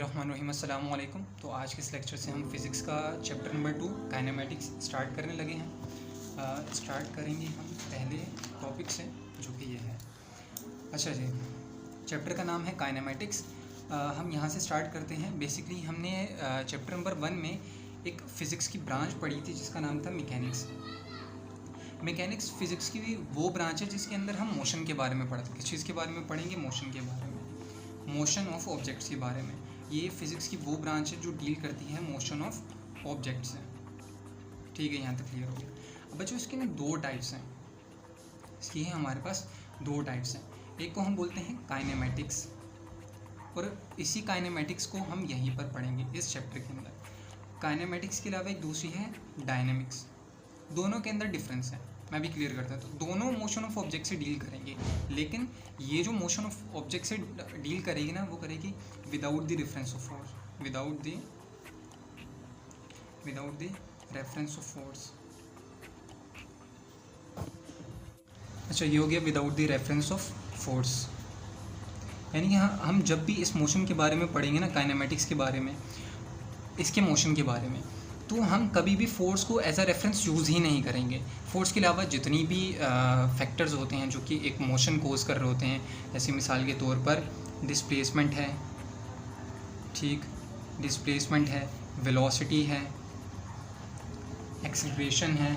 बिस्मिल्लाहिर्रहमानिर्रहीम। अस्सलाम वालेकुम। तो आज के इस लेक्चर से हम फिज़िक्स का चैप्टर नंबर 2 काइनेमेटिक्स स्टार्ट करने लगे हैं। स्टार्ट करेंगे हम पहले टॉपिक से, जो कि ये है। अच्छा जी, चैप्टर का नाम है काइनेमेटिक्स। हम यहाँ से स्टार्ट करते हैं। बेसिकली हमने चैप्टर नंबर 1 में एक फ़िज़िक्स की ब्रांच पढ़ी थी जिसका नाम था मैकेनिक्स। मैकेनिक्स फ़िज़िक्स की भी वो ब्रांच है जिसके अंदर हम मोशन के बारे में पढ़ते। किस चीज़ के बारे में पढ़ेंगे? मोशन के बारे में, मोशन ऑफ ऑब्जेक्ट्स के बारे में। ये फिज़िक्स की वो ब्रांच है जो डील करती है मोशन ऑफ ऑब्जेक्ट्स से। ठीक है, यहाँ तक क्लियर हो गया। अब बच्चों, इसके ना दो टाइप्स हैं। इसकी है हमारे पास दो टाइप्स हैं। एक को हम बोलते हैं काइनेमेटिक्स, और इसी काइनेमेटिक्स को हम यहीं पर पढ़ेंगे इस चैप्टर के अंदर। काइनेमेटिक्स के अलावा एक दूसरी है डायनेमिक्स। दोनों के अंदर डिफरेंस है, मैं भी क्लियर करता हूँ। तो दोनों मोशन ऑफ ऑब्जेक्ट से डील करेंगे, लेकिन ये जो मोशन ऑफ ऑब्जेक्ट से डील करेगी ना, वो करेगी without the reference of force, without the reference of force. अच्छा, ये हो गया without the reference of force. यानी कि हम जब भी इस मोशन के बारे में पढ़ेंगे ना, काइनेमेटिक्स के बारे में, इसके मोशन के बारे में, तो हम कभी भी फ़ोर्स को एज अ रेफरेंस यूज़ ही नहीं करेंगे। फ़ोर्स के अलावा जितनी भी फैक्टर्स होते हैं जो कि एक मोशन कोज कर रहे होते हैं, जैसे मिसाल के तौर पर डिस्प्लेसमेंट है, ठीक, डिस्प्लेसमेंट है, वेलोसिटी है, एक्सेलरेशन है,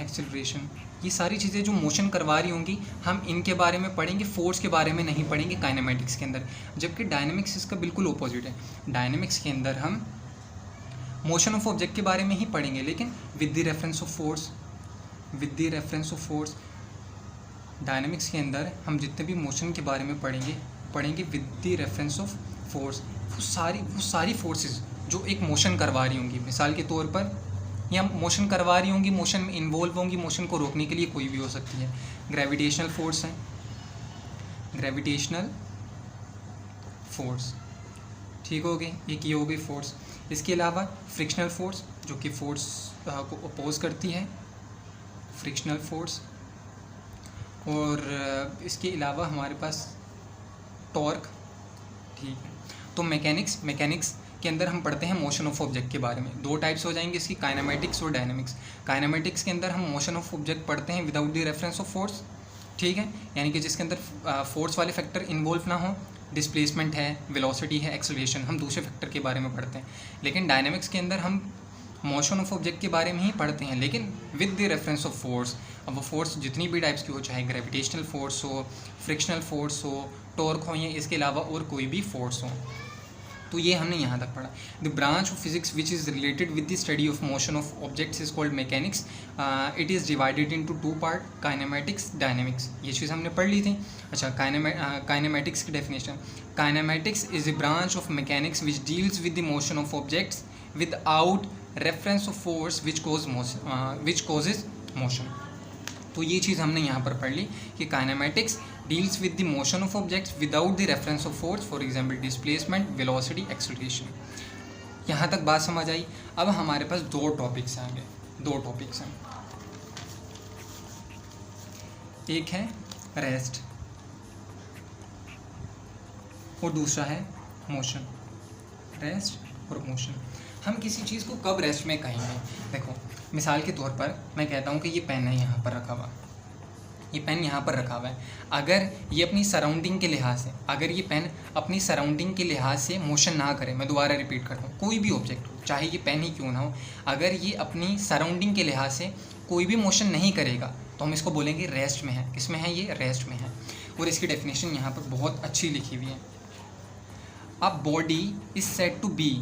एक्सेलरेशन, ये सारी चीज़ें जो मोशन करवा रही होंगी, हम इनके बारे में पढ़ेंगे, फोर्स के बारे में नहीं पढ़ेंगे काइनेमेटिक्स के अंदर। जबकि डायनेमिक्स इसका बिल्कुल ऑपोजिट है। डायनेमिक्स के अंदर हम मोशन ऑफ ऑब्जेक्ट के बारे में ही पढ़ेंगे, लेकिन with the reference of force, with the reference of force. Dynamics के अंदर हम जितने भी मोशन के बारे में पढ़ेंगे with the reference of force. वो सारी फोर्सेस जो एक मोशन करवा रही होंगी, मिसाल के तौर पर, या मोशन करवा रही होंगी, मोशन में इन्वॉल्व होंगी, मोशन को रोकने के लिए कोई भी हो सकती है। ग्रेविटेशनल फोर्स है, ग्रेविटेशनल फोर्स, ठीक हो गई, एक ये हो गई फोर्स। इसके अलावा फ्रिक्शनल फोर्स, जो कि फोर्स को अपोज करती है, फ्रिक्शनल फोर्स। और इसके अलावा हमारे पास टॉर्क, ठीक है। तो मैकेनिक्स के अंदर हम पढ़ते हैं मोशन ऑफ ऑब्जेक्ट के बारे में। दो टाइप्स हो जाएंगे इसकी, काइनेमेटिक्स और डायनेमिक्स। काइनेमेटिक्स के अंदर हम मोशन ऑफ ऑब्जेक्ट पढ़ते हैं without the reference of force, ठीक है, यानी कि जिसके अंदर फोर्स वाले फैक्टर इन्वॉल्व ना हो, डिस्प्लेसमेंट है, वेलोसिटी है, एक्सेलरेशन, हम दूसरे फैक्टर के बारे में पढ़ते हैं। लेकिन डायनेमिक्स के अंदर हम मोशन ऑफ ऑब्जेक्ट के बारे में ही पढ़ते हैं, लेकिन with the reference of force. अब वो फोर्स जितनी भी टाइप्स की हो, चाहे ग्रेविटेशनल फोर्स हो, फ्रिक्शनल फोर्स हो, टॉर्क हो, या इसके अलावा और कोई भी फोर्स हो। तो ये हमने यहाँ तक पढ़ा। The branch of physics which is related with the study of motion of objects is called mechanics. It is divided into two part, kinematics, dynamics. ये चीज़ हमने पढ़ ली थी। अच्छा, काइनेमेटिक्स की definition: kinematics is a branch of mechanics which deals with the motion of objects without reference of force which causes motion. तो ये चीज़ हमने यहाँ पर पढ़ ली कि kinematics deals with the motion of objects without the reference of force, for example displacement, velocity, acceleration. यहाँ तक बात समझ आई। अब हमारे पास दो टॉपिक्स आएंगे, दो टॉपिक्स हैं। एक है रेस्ट और दूसरा है मोशन। रेस्ट और मोशन। हम किसी चीज़ को कब रेस्ट में कहेंगे? देखो, मिसाल के तौर पर मैं कहता हूँ कि ये पेन है यहाँ पर रखा हुआ, ये पेन यहाँ पर रखा हुआ है। अगर ये अपनी सराउंडिंग के लिहाज से, अगर ये पेन अपनी सराउंडिंग के लिहाज से मोशन ना करे, मैं दोबारा रिपीट करता हूँ, कोई भी ऑब्जेक्ट हो, चाहे ये पेन ही क्यों ना हो, अगर ये अपनी सराउंडिंग के लिहाज से कोई भी मोशन नहीं करेगा, तो हम इसको बोलेंगे रेस्ट में है। किसमें है? ये रेस्ट में है। और इसकी डेफिनेशन यहाँ पर बहुत अच्छी लिखी हुई है। A body is said to be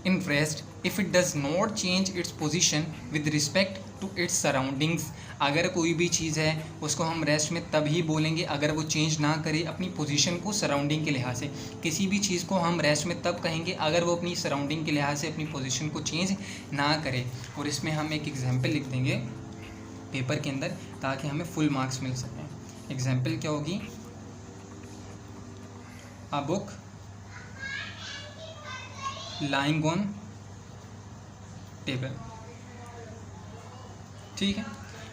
in rest if it does not change its position with respect to its surroundings। अगर कोई भी चीज़ है उसको हम रेस्ट में तभी बोलेंगे अगर वो चेंज ना करे अपनी पोजीशन को सराउंडिंग के लिहाज से। किसी भी चीज़ को हम रेस्ट में तब कहेंगे अगर वो अपनी सराउंडिंग के लिहाज से अपनी पोजीशन को चेंज ना करे। और इसमें हम एक एग्जांपल लिख देंगे पेपर के अंदर ताकि हमें फुल मार्क्स मिल सकें। एग्जांपल क्या होगी? A book lying on table, ठीक है।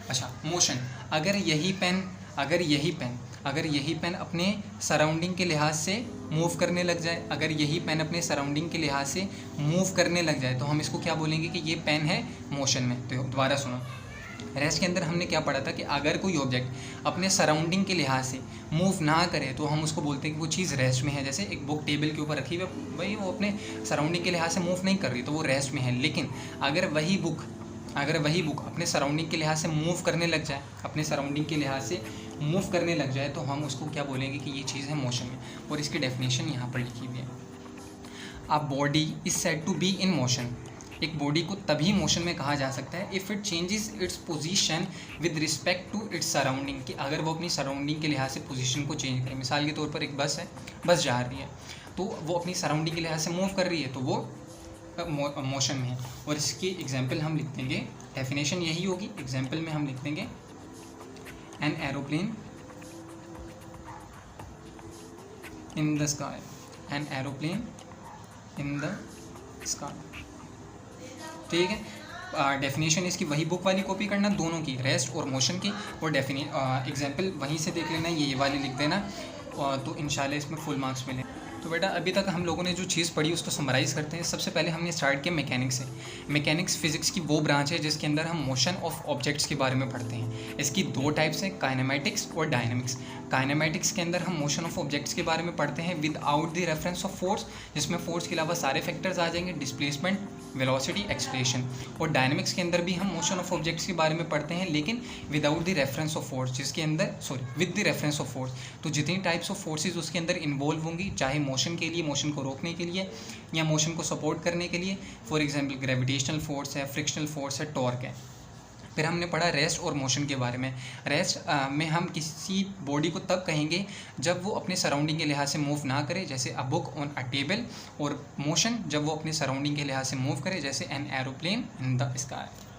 अच्छा, मोशन। अगर यही पेन अगर यही पेन अपने सराउंडिंग के लिहाज से मूव करने लग जाए, अगर यही पेन अपने सराउंडिंग के लिहाज से मूव करने लग जाए तो हम इसको क्या बोलेंगे कि ये पेन है मोशन में। तो दोबारा सुनो, रेस्ट के अंदर हमने क्या पढ़ा था कि अगर कोई ऑब्जेक्ट अपने सराउंडिंग के लिहाज से मूव ना करे तो हम उसको बोलते हैं कि वो चीज़ रेस्ट में है। जैसे एक बुक टेबल के ऊपर रखी हुई है, भाई वो अपने सराउंडिंग के लिहाज से मूव नहीं कर रही तो वो रेस्ट में है। लेकिन अगर वही बुक अपने सराउंडिंग के लिहाज से मूव करने लग जाए, अपने सराउंडिंग के लिहाज से मूव करने लग जाए तो हम उसको क्या बोलेंगे कि ये चीज़ है मोशन में। और इसकी डेफिनेशन यहाँ पर लिखी हुई है, a body is said to be in motion. एक बॉडी को तभी मोशन में कहा जा सकता है if it changes its position with respect to its surrounding, कि अगर वो अपनी सराउंडिंग के लिहाज से पोजीशन को चेंज करे। मिसाल के तौर पर एक बस है, बस जा रही है तो वो अपनी सराउंडिंग के लिहाज से मूव कर रही है तो वो मोशन में है। और इसकी एग्जाम्पल हम लिख देंगे, डेफिनेशन यही होगी, एग्जाम्पल में हम लिख देंगे an aeroplane in the sky, an aeroplane in the sky. ठीक है, डेफिनेशन इसकी वही बुक वाली कॉपी करना, दोनों की, रेस्ट और मोशन की, और एग्जाम्पल वहीं से देख लेना, ये वाली लिख देना, तो इंशाल्लाह इसमें फुल मार्क्स मिले। तो बेटा अभी तक हम लोगों ने जो चीज़ पढ़ी उसको समराइज़ करते हैं। सबसे पहले हमने स्टार्ट किया मैकेनिक्स से। मैकेनिक्स फिजिक्स की वो ब्रांच है जिसके अंदर हम मोशन ऑफ ऑब्जेक्ट्स के बारे में पढ़ते हैं। इसकी दो टाइप्स हैं, काइनेमेटिक्स और डायनेमिक्स। काइनेमेटिक्स के अंदर हम मोशन ऑफ ऑब्जेक्ट्स के बारे में पढ़ते हैं without the reference of force, जिसमें फोर्स के अलावा सारे फैक्टर्स आ जाएंगे, डिस्प्लेसमेंट, वेलोसिटी, एक्सलेशन। और डायनेमिक्स के अंदर भी हम मोशन ऑफ ऑब्जेक्ट्स के बारे में पढ़ते हैं लेकिन without the reference of force, जिसके अंदर with the reference of force. तो जितनी टाइप्स ऑफ फोर्सेज उसके अंदर इन्वॉल्व होंगी, चाहे मोशन के लिए, मोशन को रोकने के लिए या मोशन को सपोर्ट करने के लिए, फॉर एग्जांपल ग्रेविटेशनल फोर्स है, फ्रिक्शनल फोर्स है, टॉर्क है। फिर हमने पढ़ा रेस्ट और मोशन के बारे में। रेस्ट में हम किसी बॉडी को तब कहेंगे जब वो अपने सराउंडिंग के लिहाज से मूव ना करे, जैसे a book on a table, और मोशन जब वो अपने सराउंडिंग के लिहाज से मूव करे, जैसे an aeroplane in the sky.